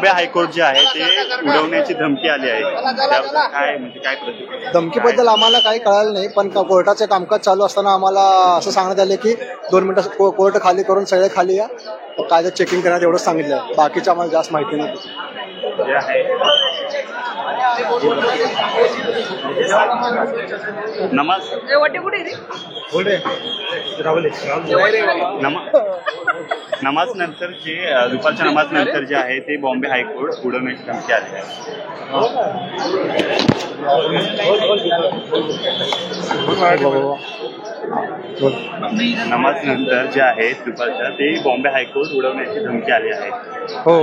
Bombay high court जे आहे ते उडवण्याची धमकी आली आहे, काय म्हणजे काय प्रतिक्रिया? धमकीबद्दल आम्हाला काही कळालं नाही, पण कोर्टाचे कामकाज चालू असताना आम्हाला असं सांगण्यात आले की 2 मिनिटं कोर्ट खाली करून सगळे खाली या, कायद्यात चेकिंग करण्यात एवढंच सांगितलं. बाकीचं आम्हाला जास्त माहिती नाही. जे आहे नमाज नंतर जे दुपारच्या नमाज नंतर जे आहे ते बॉम्बे हायकोर्ट उडवण्याची धमकी आली आहे. नमाज नंतर जे आहे दुपारच्या ते बॉम्बे हायकोर्ट उडवण्याची धमकी आली आहे. हो,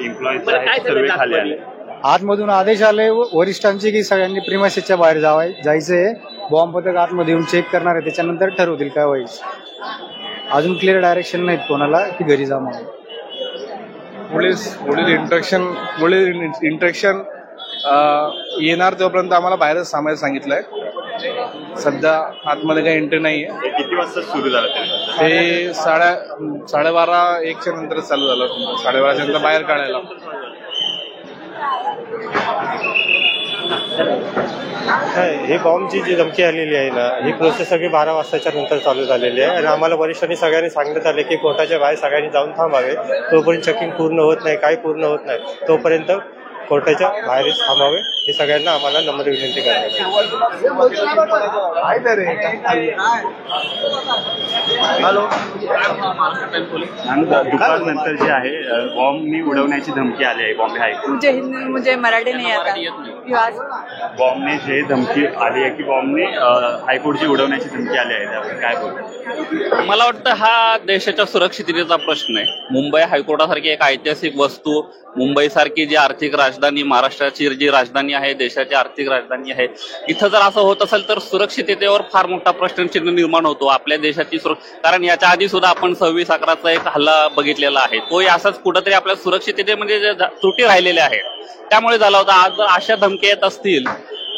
एम्प्लॉईज सर्वे खाली आले. आतमधून आदेश आले वरिष्ठांचे की सगळ्यांनी प्रिमाइसेसच्या बाहेर जायचंय. बॉम्ब पथक आतमध्ये येऊन चेक करणार आहे, त्याच्यानंतर ठरवतील काय व्हायचं. अजून क्लिअर डायरेक्शन नाहीत कोणाला की घरी जा म्हणून. पुढील इंट्रॅक्शन येणार तोपर्यंत आम्हाला बाहेरच थांबायला सांगितलंय. सध्या आतमध्ये काही एंट्री नाहीये. किती वाजता सुरू झालं ते 12:30-1च्या नंतर चालू झालं. 12:30च्या नंतर बाहेर काढायला. हे बॉम्बची जी धमकी आलेली आहे ना, ही प्रोसेस सगळी 12 वाजताच्या नंतर चालू झालेली आहे. आणि आम्हाला वरिष्ठांनी सगळ्यांनी सांगण्यात आले की कोर्टाच्या बाहेर सगळ्यांनी जाऊन थांबावे. तोपर्यंत चेकिंग पूर्ण होत नाही, काही पूर्ण होत नाही, तोपर्यंत कोर्टाच्या बाहेरच थांबावे. हे सगळ्यांना आम्हाला नम्र विनंती करण्यात दुपार नंतर जे आहे बॉम्बनी उडवण्याची धमकी आली आहे बॉम्बे हायकोर्ट. मुझे मराठी नहीं आता. बॉम्बने जे धमकी आली आहे की बॉम्बने हायकोर्टची उडवण्याची धमकी आली आहे, त्यावर काय बोलतो? मला वाटतं हा देशाच्या सुरक्षिततेचा प्रश्न आहे. मुंबई हायकोर्टासारखी एक ऐतिहासिक वस्तू, मुंबई सारखी जी आर्थिक राजधानी, महाराष्ट्राची जी राजधानी आहे, देशाची आर्थिक राजधानी आहे, इथं जर असं होत असेल तर सुरक्षिततेवर फार मोठा प्रश्नचिन्ह निर्माण होतो. आपल्या देशाची कारण याच्या आधी सुद्धा आपण 26/11चा एक हल्ला बघितलेला आहे, तोही असाच कुठंतरी आपल्या सुरक्षिततेमध्ये त्रुटी राहिलेल्या आहेत, त्यामुळे झाला होता. आज जर अशा धमकी येत असतील,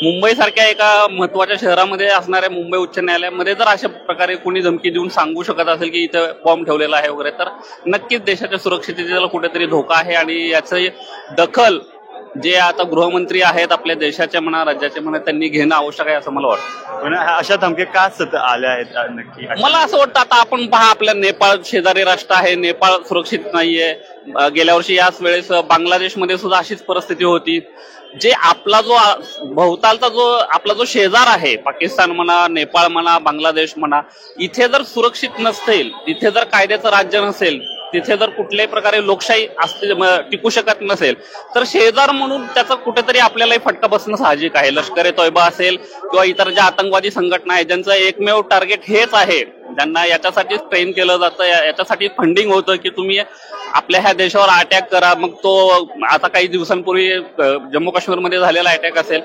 मुंबई सारख्या एका महत्वाच्या शहरामध्ये असणाऱ्या मुंबई उच्च न्यायालयामध्ये जर अशा प्रकारे कोणी धमकी देऊन सांगू शकत असेल की इथं बॉम्ब ठेवलेला आहे वगैरे, तर नक्कीच देशाच्या सुरक्षिततेला कुठेतरी धोका आहे. आणि याची दखल जे आता गृहमंत्री आहेत आपल्या देशाच्या म्हणा, राज्याच्या म्हणा, त्यांनी घेणं आवश्यक आहे असं मला वाटतं. पण अशा धमक्या का सतत आल्या आहेत नक्की? मला असं वाटतं आता आपण पहा, आपल्या नेपाळ शेजारी राष्ट्र आहे, नेपाळ सुरक्षित नाहीये. गेल्या वर्षी याच वेळेस बांगलादेशमध्ये सुद्धा अशीच परिस्थिती होती. जे आपला जो भोवतालचा आपला जो शेजार आहे, पाकिस्तान म्हणा, नेपाळ म्हणा, बांगलादेश म्हणा, इथे जर सुरक्षित नसतील, तिथे जर कायद्याचं राज्य नसेल, तिथे जर कुठल्याही प्रकारे लोकशाही टिकू शकत नसेल, तर शेजार म्हणून त्याचा कुठेतरी आपल्यालाही फटका बसणं साहजिक आहे. लष्कर-ए-तोयबा असेल किंवा इतर ज्या आतंकवादी संघटना आहेत, ज्यांचं एकमेव टार्गेट हेच आहे, ज्यांना याच्यासाठीच ट्रेन केलं जातं, याच्यासाठी फंडिंग होतं की तुम्ही आपल्या ह्या देशावर अटॅक करा. मग तो आता काही दिवसांपूर्वी जम्मू काश्मीरमध्ये झालेला अटॅक असेल,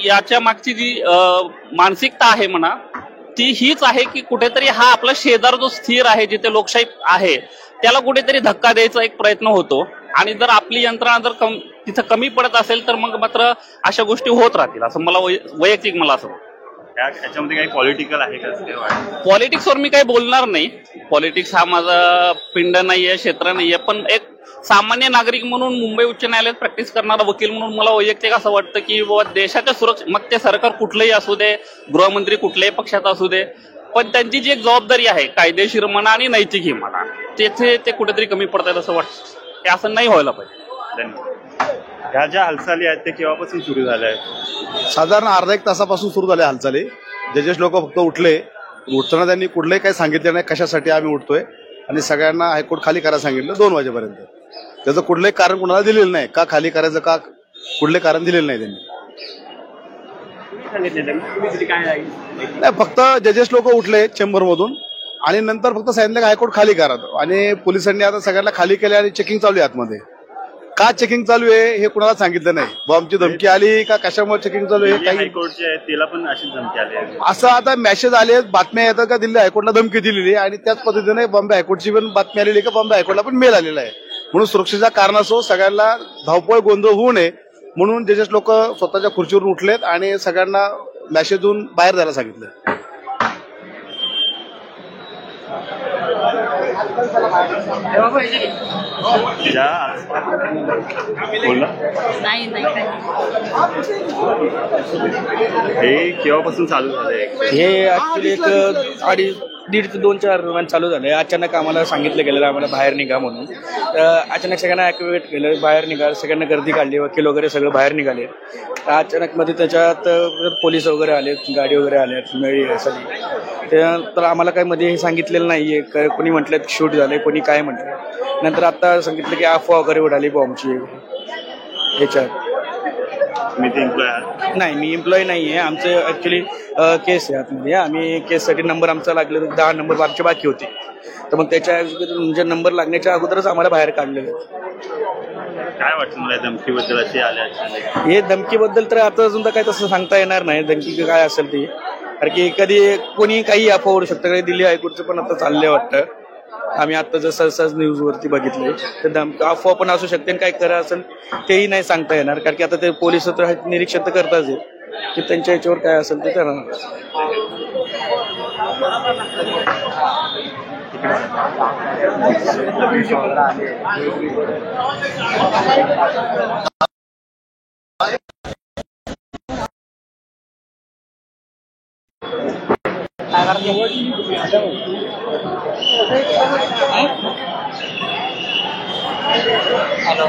याच्या मागची जी मानसिकता आहे म्हणा, ती हीच आहे की कुठेतरी हा आपला शेजार जो स्थिर आहे, जिथे लोकशाही आहे, त्याला कुठेतरी धक्का द्यायचा एक प्रयत्न होतो. आणि जर आपली यंत्रणा जर तिथं कमी पडत असेल तर मग मात्र अशा गोष्टी होत राहतील, असं मला वैयक्तिक मला असं वाटतं. याच्यामध्ये काही पॉलिटिकल आहे का? पॉलिटिक्सवर मी काही बोलणार नाही. पॉलिटिक्स हा माझा पिंड नाहीये, क्षेत्र नाहीये. पण एक सामान्य नागरिक म्हणून, मुंबई उच्च न्यायालयात प्रॅक्टिस करणारा वकील म्हणून मला वैयक्तिक असं वाटतं की देशाच्या सुरक्षा, मग ते सरकार कुठलंही असू दे, गृहमंत्री कुठल्याही पक्षात असू दे, पण त्यांची जी एक जबाबदारी आहे, कायदेशीर म्हणा आणि नैतिकही म्हणा, तेथे ते कुठेतरी कमी पडतात असं वाटतं. ते असं नाही व्हायला पाहिजे. धन्यवाद. ह्या ज्या हालचाली आहेत ते केव्हापासून सुरू झाल्या आहेत? साधारण अर्धा एक तासापासून सुरू झाल्या हालचाली. जजेस लोक फक्त उठले, उठताना त्यांनी कुठलंही काही सांगितलं नाही कशासाठी आम्ही उठतोय, आणि सगळ्यांना हायकोर्ट खाली करायला सांगितलं 2 वाजेपर्यंत. त्याचं कुठलंही कारण कुणाला दिलेलं नाही, का खाली करायचं, का कुठले कारण दिलेलं नाही त्यांनी. नाही, फक्त जजेस लोक उठले चेंबरमधून आणि नंतर फक्त सांगितलं हायकोर्ट खाली करा. आणि पोलिसांनी आता सगळ्यांना खाली केले आणि चेकिंग चालू आहे आतमध्ये. का चेकिंग चालू आहे हे कुणाला सांगितलं नाही. बॉम्बची धमकी आली का कशामुळे चेकिंग चालू आहे, काही हायकोर्टचे आहे त्याला पण अशीच धमकी आली आहे असं आता मेसेज आले, बातम्या येतात का दिल्ली हायकोर्टला धमकी दिलेली, आणि त्याच पद्धतीने बॉम्बे हायकोर्टची पण बातमी आलेली का बॉम्बे हायकोर्टला पण मेल आलेला आहे. म्हणून सुरक्षेच्या कारणासह सगळ्यांना धावपळ गोंधळ होऊ नये म्हणून जजेस लोक स्वतःच्या खुर्चीवरून उठलेत आणि सगळ्यांना मेसेज देऊन बाहेर जायला सांगितलं. बोला नाही नाही हे केव्हापासून चालू झालंय हे ऍक्च्युली एक दीड ते 2-4 दरम्यान चालू झाले. अचानक आम्हाला सांगितलं गेलेलं आम्हाला बाहेर निघा म्हणून. तर अचानक सगळ्यांना ॲक्टिवेट केलं, बाहेर निघा, सगळ्यांना गर्दी काढली, वकील वगैरे सगळं बाहेर निघाले. तर अचानक मध्ये त्याच्यात पोलीस वगैरे आले, गाडी वगैरे आल्या सगळी. तर आम्हाला काही मध्ये हे सांगितलेलं नाहीये, कोणी म्हटलं शूट झाले, कोणी काय म्हटलं. नंतर आता सांगितलं की अफवा वगैरे उडाली बॉम्बची ह्याच्यात. मी ते एम्प्लॉय आहात? नाही, मी एम्प्लॉई नाही आहे. आमचं ॲक्च्युली केस आहे आतमध्ये. आम्ही केससाठी नंबर आमचा लागले 10 नंबर आमचे बाकी होते. तर मग त्याच्या म्हणजे नंबर लागण्याच्या अगोदरच आम्हाला बाहेर काढलेलं. काय वाटतं मला धमकीबद्दल असे आले? हे धमकीबद्दल तर आता अजून तर काय तसं सांगता येणार नाही, धमकी काय असेल ती. कारण की कधी कोणी काही अफवा उडू शकतं. कधी दिल्ली हायकोर्टचं पण आता चाललंय वाटतं. आम्ही आता जसं सहज न्यूजवरती बघितलंय. तर अफवा पण असू शकते, काय खरं असेल तेही नाही सांगता येणार. कारण की आता ते पोलिस तर निरीक्षण तर करताच आहे की त्यांच्या याच्यावर काय असेल ते करणार. हॅलो